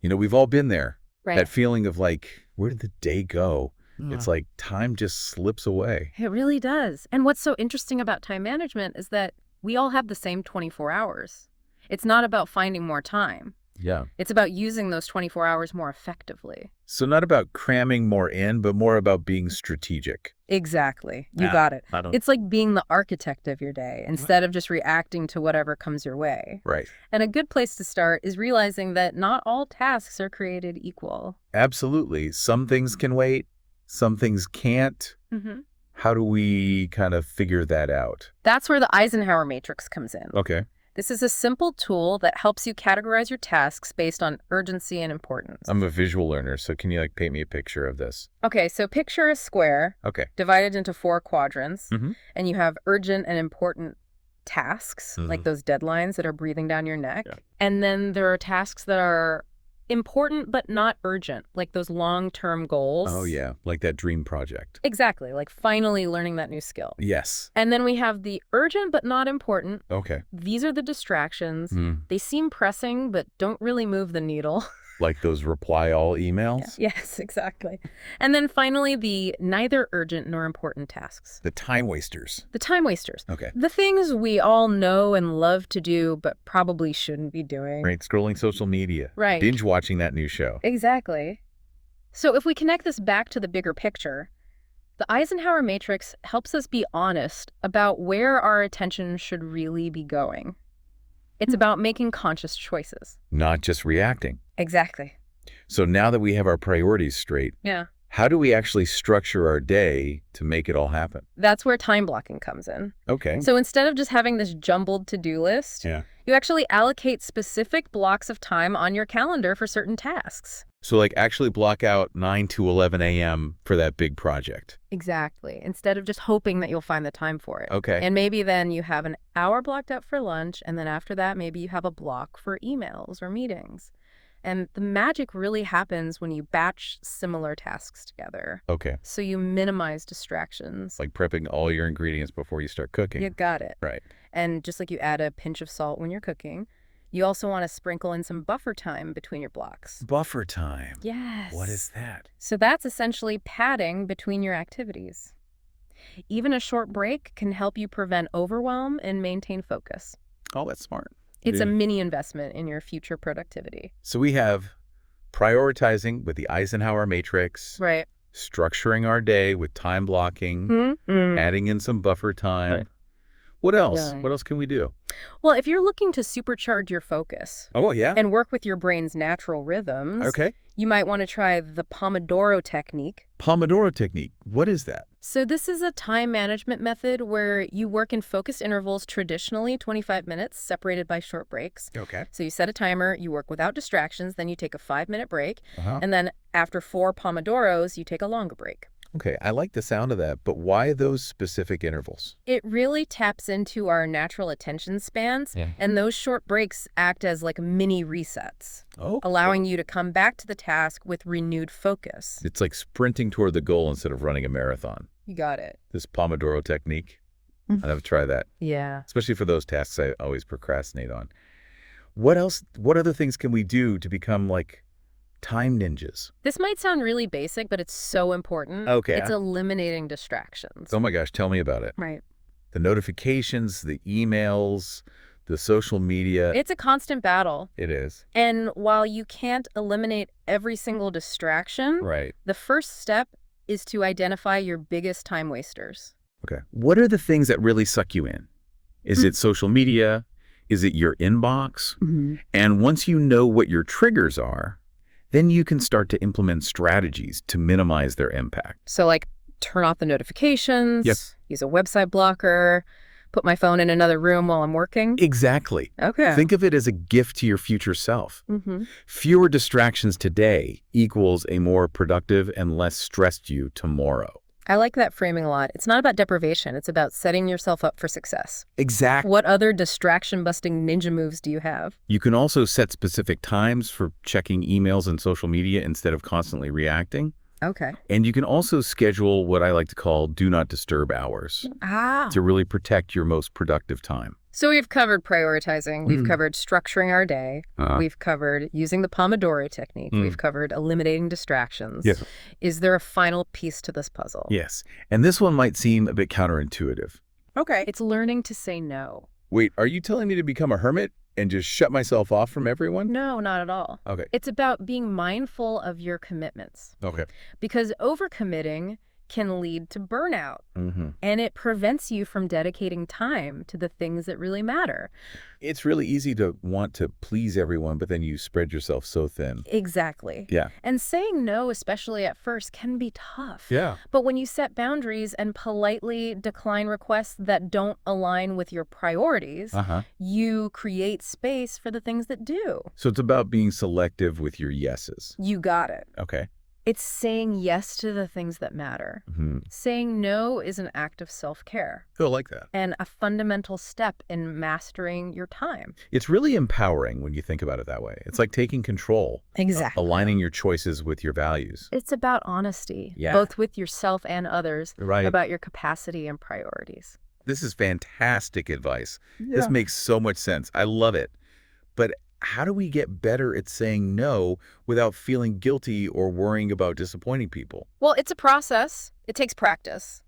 We've all been there. Right. That feeling of like, where did the day go? Yeah. It's like time just slips away. It really does. And what's so interesting about time management is that we all have the same 24 hours. It's not about finding more time. Yeah. It's about using those 24 hours more effectively. So not about cramming more in, but more about being strategic. Exactly. You Yeah, got it. I don't. It's like being the architect of your day instead of just reacting to whatever comes your way. Right. And a good place to start is realizing that not all tasks are created equal. Absolutely. Some things can wait. Some things can't. Mm-hmm. How do we kind of figure that out? That's where the Eisenhower matrix comes in. Okay. This is a simple tool that helps you categorize your tasks based on urgency and importance. I'm a visual learner, so can you paint me a picture of this? Okay, so picture a square Okay. divided into 4 quadrants, Mhm. and you have urgent and important tasks, like Mhm. those deadlines that are breathing down your neck. Yeah. And then there are tasks that are important but not urgent, like those long-term goals. Oh, yeah. Like that dream project. Exactly, like finally learning that new skill. Yes. And then we have the urgent but not important. Okay. These are the distractions. Mm. They seem pressing but don't really move the needle. Like those reply all emails? Yes, exactly. And then finally, the neither urgent nor important tasks. The time wasters. The time wasters. Okay. The things we all know and love to do, but probably shouldn't be doing. Right. Scrolling social media. Right. Binge watching that new show. Exactly. So if we connect this back to the bigger picture, the Eisenhower matrix helps us be honest about where our attention should really be going. It's about making conscious choices. Not just reacting. Exactly. So now that we have our priorities straight, Yeah. how do we actually structure our day to make it all happen? That's where time blocking comes in. Okay. So instead of just having this jumbled to-do list, Yeah. you actually allocate specific blocks of time on your calendar for certain tasks. So actually block out 9 to 11 a.m. for that big project. Exactly. Instead of just hoping that you'll find the time for it. Okay. And maybe then you have an hour blocked out for lunch, and then after that, maybe you have a block for emails or meetings. And the magic really happens when you batch similar tasks together. Okay. So you minimize distractions. Like prepping all your ingredients before you start cooking. You got it. Right. And just like you add a pinch of salt when you're cooking, you also want to sprinkle in some buffer time between your blocks. Buffer time. Yes. What is that? So that's essentially padding between your activities. Even a short break can help you prevent overwhelm and maintain focus. Oh, that's smart. It's Yeah. a mini investment in your future productivity. So we have prioritizing with the Eisenhower matrix, Right. structuring our day with time blocking, Mm-hmm. adding in some buffer time. Right. What else? Yeah. What else can we do? Well, if you're looking to supercharge your focus Oh, yeah. and work with your brain's natural rhythms, Okay. you might want to try the Pomodoro technique. Pomodoro technique. What is that? So this is a time management method where you work in focused intervals, traditionally 25 minutes, separated by short breaks. Okay. So you set a timer, you work without distractions, then you take a 5-minute break, Uh-huh. and then after 4 Pomodoros, you take a longer break. Okay. I like the sound of that, but why those specific intervals? It really taps into our natural attention spans, Yeah. and those short breaks act as like mini resets, Oh. allowing you to come back to the task with renewed focus. It's like sprinting toward the goal instead of running a marathon. You got it. This Pomodoro technique. Mhm. I'd have to try that, Yeah. especially for those tasks I always procrastinate on. What else? What other things can we do to become like time ninjas? This might sound really basic, but it's so important. Okay. It's eliminating distractions. Oh my gosh, tell me about it. Right. The notifications, the emails, the social media. It's a constant battle. It is. And while you can't eliminate every single distraction, Right. the first step is to identify your biggest time wasters. Okay. What are the things that really suck you in? Is it social media? Is it your inbox? And once you know what your triggers are, then you can start to implement strategies to minimize their impact. So like turn off the notifications, Yep. use a website blocker, put my phone in another room while I'm working. Exactly. Okay. Think of it as a gift to your future self. Mm-hmm. Fewer distractions today equals a more productive and less stressed you tomorrow. I like that framing a lot. It's not about deprivation. It's about setting yourself up for success. Exactly. What other distraction-busting ninja moves do you have? You can also set specific times for checking emails and social media instead of constantly reacting. Okay. And you can also schedule what I like to call do not disturb hours Ah. to really protect your most productive time. So we've covered prioritizing, we've Mhm. covered structuring our day, we've covered using the Pomodoro technique, we've covered eliminating distractions. Yes. Is there a final piece to this puzzle? Yes. And this one might seem a bit counterintuitive. Okay. It's learning to say no. Wait, are you telling me to become a hermit and just shut myself off from everyone? No, not at all. Okay. It's about being mindful of your commitments Okay. because overcommitting can lead to burnout Mm-hmm. and it prevents you from dedicating time to the things that really matter. It's really easy to want to please everyone, but then you spread yourself so thin. Exactly. Yeah. And saying no, especially at first, can be tough. Yeah. But when you set boundaries and politely decline requests that don't align with your priorities, Uh-huh. you create space for the things that do. So it's about being selective with your yeses. You got it. Okay. It's saying yes to the things that matter. Mm-hmm. Saying no is an act of self-care I like that. and a fundamental step in mastering your time. It's really empowering when you think about it that way. It's like taking control, aligning your choices with your values. It's about honesty, Yeah. both with yourself and others, Right. about your capacity and priorities. This is fantastic advice. This makes so much sense. I love it. But how do we get better at saying no without feeling guilty or worrying about disappointing people? Well, it's a process. It takes practice.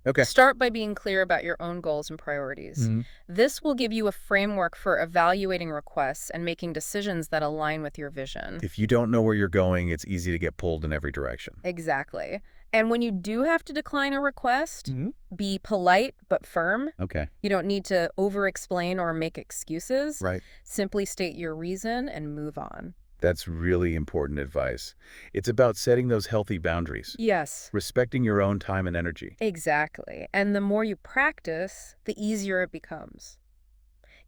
Okay. Start by being clear about your own goals and priorities. Mhm. This will give you a framework for evaluating requests and making decisions that align with your vision. If you don't know where you're going, it's easy to get pulled in every direction. Exactly. And when you do have to decline a request, Mhm. be polite but firm. Okay. You don't need to over-explain or make excuses. Right. Simply state your reason and move on. That's really important advice. It's about setting those healthy boundaries, Yes. respecting your own time and energy. Exactly. And the more you practice, the easier it becomes.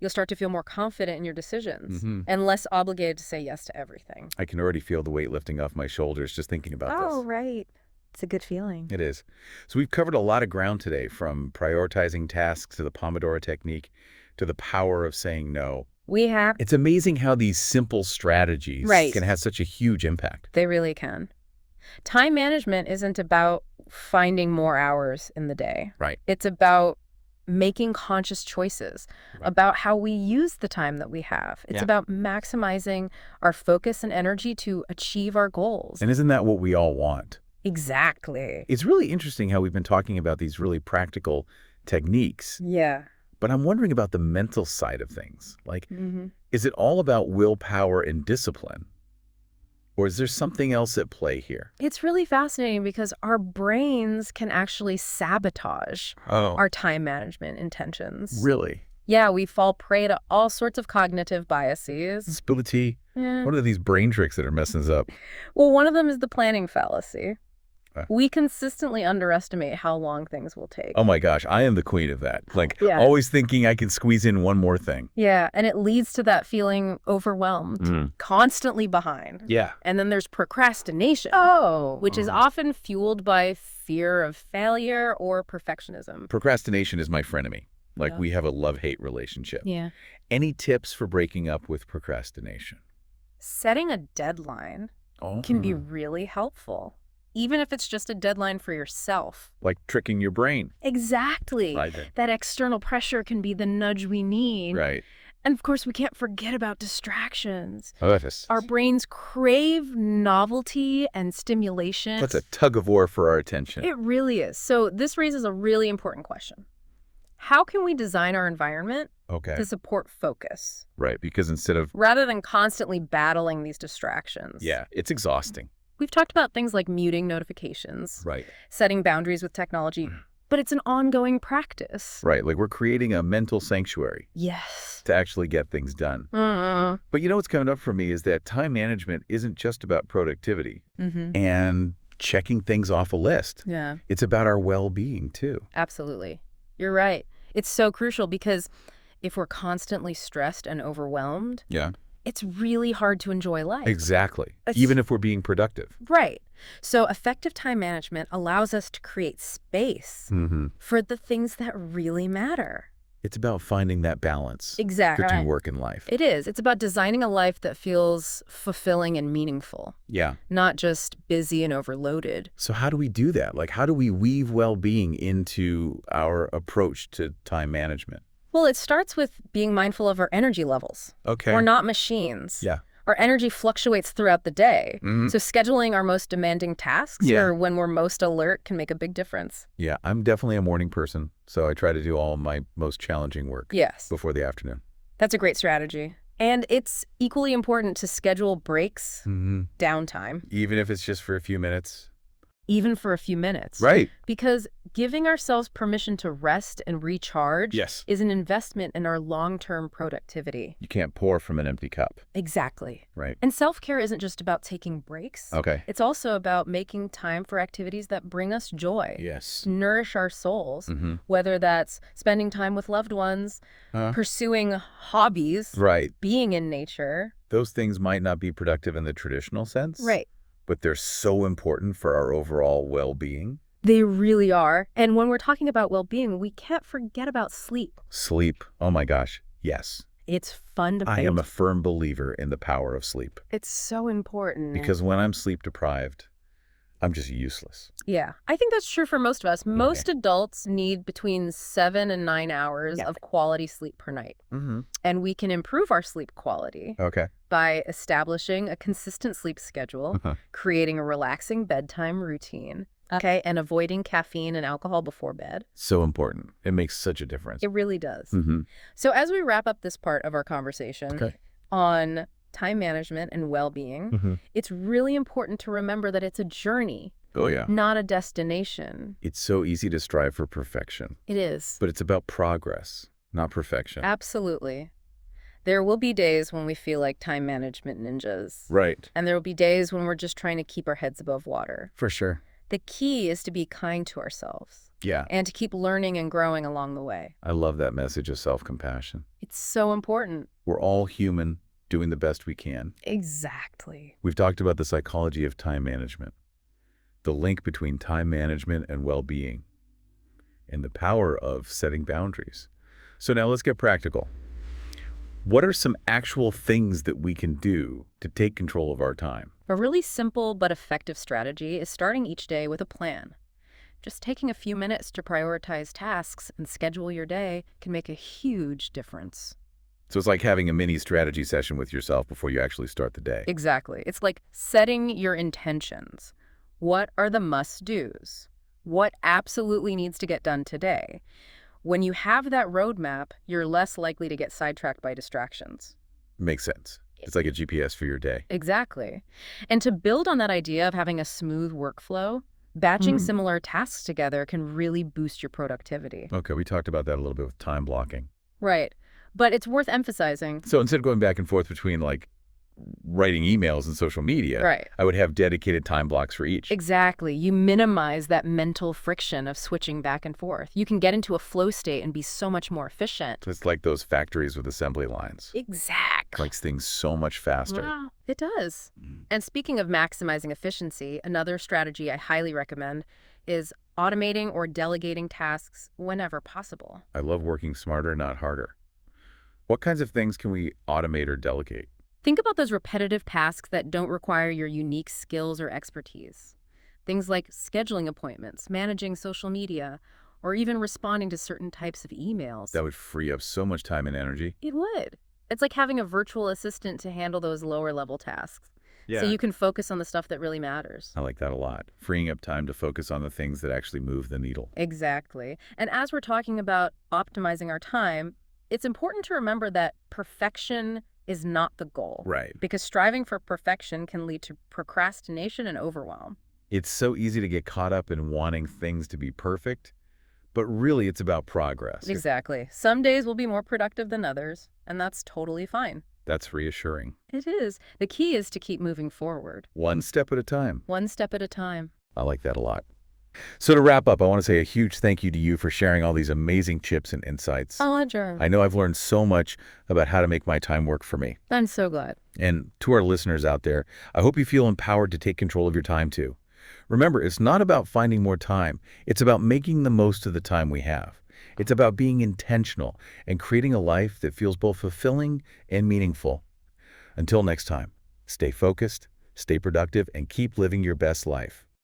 You'll start to feel more confident in your decisions Mhm. and less obligated to say yes to everything. I can already feel the weight lifting off my shoulders just thinking about this. Right. It's a good feeling. It is. So we've covered a lot of ground today, from prioritizing tasks to the Pomodoro technique to the power of saying no. We have. It's amazing how these simple strategies Right. can have such a huge impact. They really can. Time management isn't about finding more hours in the day. Right. It's about making conscious choices Right. about how we use the time that we have. It's Yeah. about maximizing our focus and energy to achieve our goals. And isn't that what we all want? Exactly. It's really interesting how we've been talking about these really practical techniques, Yeah. but I'm wondering about the mental side of things. Like, Mm-hmm. is it all about willpower and discipline? Or is there something else at play here? It's really fascinating because our brains can actually sabotage Oh, our time management intentions. really? Yeah, we fall prey to all sorts of cognitive biases. Spill the tea. Yeah. What are these brain tricks that are messing us up? Well, one of them is the planning fallacy. Huh. We consistently underestimate how long things will take. Oh my gosh, I am the queen of that. Like, Yeah. always thinking I can squeeze in one more thing. Yeah, and it leads to that feeling overwhelmed, constantly behind. Yeah. And then there's procrastination, which is Mhm. often fueled by fear of failure or perfectionism. Procrastination is my frenemy. Like, Yeah. we have a love-hate relationship. Yeah. Any tips for breaking up with procrastination? Setting a deadline Oh. can be really helpful, even if it's just a deadline for yourself. Like tricking your brain. Exactly. Right there. That external pressure can be the nudge we need. Right. And of course, we can't forget about distractions. Oh, that's Our brains crave novelty and stimulation. a tug of war for our attention. It really is. So this raises a really important question. How can we design our environment Okay. to support focus Right. Because instead of, rather than constantly battling these distractions? yeah, it's exhausting. We've talked about things like muting notifications, Right. setting boundaries with technology, but it's an ongoing practice. Right. Like, we're creating a mental sanctuary Yes. to actually get things done. Mm-hmm. But you know what's coming up for me is that time management isn't just about productivity Mm-hmm. and checking things off a list. Yeah, It's about our well-being, too. absolutely. You're right. It's so crucial because if we're constantly stressed and overwhelmed, Yeah. it's really hard to enjoy life. Exactly. It's- Even if we're being productive. Right. So effective time management allows us to create space Mm-hmm. for the things that really matter. It's about finding that balance Exactly. between work and life. It is. It's about designing a life that feels fulfilling and meaningful, Yeah. not just busy and overloaded. So how do we do that? Like, how do we weave well-being into our approach to time management? Well, it starts with being mindful of our energy levels. Okay. We're not machines. Yeah. Our energy fluctuates throughout the day. Mhm. So scheduling our most demanding tasks Yeah. or when we're most alert can make a big difference. Yeah, I'm definitely a morning person, so I try to do all my most challenging work Yes, before the afternoon. that's a great strategy. And it's equally important to schedule breaks, downtime, Even if it's just for a few minutes. even for a few minutes. Right. Because giving ourselves permission to rest and recharge Yes. is an investment in our long-term productivity. You can't pour from an empty cup. Exactly. Right. And self-care isn't just about taking breaks. Okay. It's also about making time for activities that bring us joy, Yes. nourish our souls, Mm-hmm. whether that's spending time with loved ones, pursuing hobbies, Right. being in nature. Those things might not be productive in the traditional sense. Right. But they're so important for our overall well-being. They really are. And when we're talking about well-being, we can't forget about sleep. Sleep. Oh my gosh. Yes. It's fundamental. I am a firm believer in the power of sleep. It's so important. Because when I'm sleep deprived, I'm just useless. Yeah, I think that's true for most of us. Most adults need between 7 and 9 hours of quality sleep per night. Mm-hmm. And we can improve our sleep quality Okay. by establishing a consistent sleep schedule, creating a relaxing bedtime routine, and avoiding caffeine and alcohol before bed. So important. It makes such a difference. It really does. Mm-hmm. So as we wrap up this part of our conversation on time management and well-being, it's really important to remember that it's a journey, Oh, yeah. not a destination. It's so easy to strive for perfection, It is. but it's about progress, not perfection. Absolutely. There will be days when we feel like time management ninjas. Right. And there will be days when we're just trying to keep our heads above water. For sure. The key is to be kind to ourselves Yeah. and to keep learning and growing along the way. I love that message of self-compassion. It's so important. We're all human, doing the best we can. Exactly. We've talked about the psychology of time management, the link between time management and well-being, and the power of setting boundaries. So now let's get practical. What are some actual things that we can do to take control of our time? A really simple but effective strategy is starting each day with a plan. Just taking a few minutes to prioritize tasks and schedule your day can make a huge difference. So it's like having a mini strategy session with yourself before you actually start the day. Exactly. It's like setting your intentions. What are the must-dos? What absolutely needs to get done today? When you have that roadmap, you're less likely to get sidetracked by distractions. Makes sense. It's like a GPS for your day. Exactly. And to build on that idea of having a smooth workflow, batching similar tasks together can really boost your productivity. Okay, we talked about that a little bit with time blocking. Right. But it's worth emphasizing. So instead of going back and forth between like writing emails and social media, Right. I would have dedicated time blocks for each. Exactly. You minimize that mental friction of switching back and forth. You can get into a flow state and be so much more efficient. It's like those factories with assembly lines. Exactly. Makes things so much faster. Wow, it does. And speaking of maximizing efficiency, another strategy I highly recommend is automating or delegating tasks whenever possible. I love working smarter, not harder. What kinds of things can we automate or delegate? Think about those repetitive tasks that don't require your unique skills or expertise. Things like scheduling appointments, managing social media, or even responding to certain types of emails. That would free up so much time and energy. It would. It's like having a virtual assistant to handle those lower level tasks. Yeah. So you can focus on the stuff that really matters. I like that a lot. Freeing up time to focus on the things that actually move the needle. Exactly. And as we're talking about optimizing our time, it's important to remember that perfection is not the goal. Right. Because striving for perfection can lead to procrastination and overwhelm. It's so easy to get caught up in wanting things to be perfect, but really it's about progress. Exactly. Some days will be more productive than others, and that's totally fine. That's reassuring. It is. The key is to keep moving forward, One step at a time. one step at a time. I like that a lot. So to wrap up, I want to say a huge thank you to you for sharing all these amazing tips and insights. Roger. I know I've learned so much about how to make my time work for me. I'm so glad. And to our listeners out there, I hope you feel empowered to take control of your time too. Remember, it's not about finding more time. It's about making the most of the time we have. It's about being intentional and creating a life that feels both fulfilling and meaningful. Until next time, stay focused, stay productive, and keep living your best life.